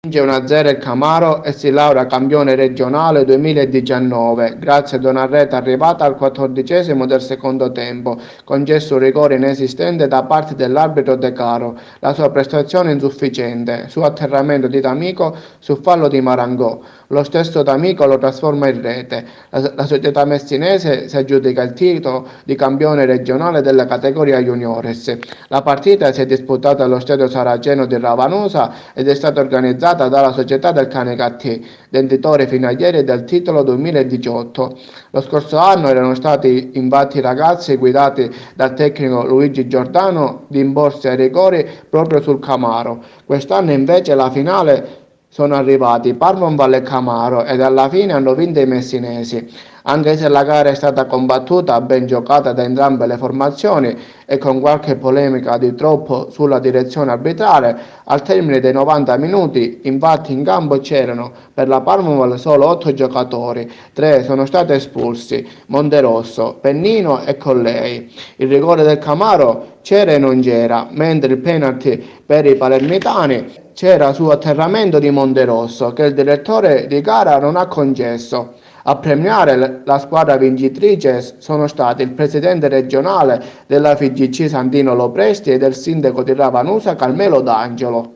Vince 1-0 il Camaro e si laurea campione regionale 2019 grazie ad una rete arrivata al 14° del secondo tempo, concesso un rigore inesistente da parte dell'arbitro De Caro, la sua prestazione insufficiente, su atterramento di D'Amico su fallo di Marangò. Lo stesso D'Amico lo trasforma in rete. La società messinese si aggiudica il titolo di campione regionale della categoria juniores. La partita si è disputata allo stadio Saraceno di Ravanusa ed è stata organizzata dalla società del Canecattì, detentore fino a ieri del titolo 2018. Lo scorso anno erano stati infatti i ragazzi guidati dal tecnico Luigi Giordano di imporsi ai rigori proprio sul Camaro. Quest'anno invece la finale sono arrivati Parma Valle e Camaro ed alla fine hanno vinto i messinesi. Anche se la gara è stata combattuta, ben giocata da entrambe le formazioni e con qualche polemica di troppo sulla direzione arbitrale, al termine dei 90 minuti infatti in campo c'erano per la Parmaval solo 8 giocatori, 3 sono stati espulsi, Monterosso, Pennino e Collei. Il rigore del Camaro c'era e non c'era, mentre il penalty per i palermitani c'era su atterramento di Monterosso che il direttore di gara non ha concesso. A premiare la squadra vincitrice sono stati il presidente regionale della FIGC Santino Lopresti ed il sindaco di Ravanusa Carmelo D'Angelo.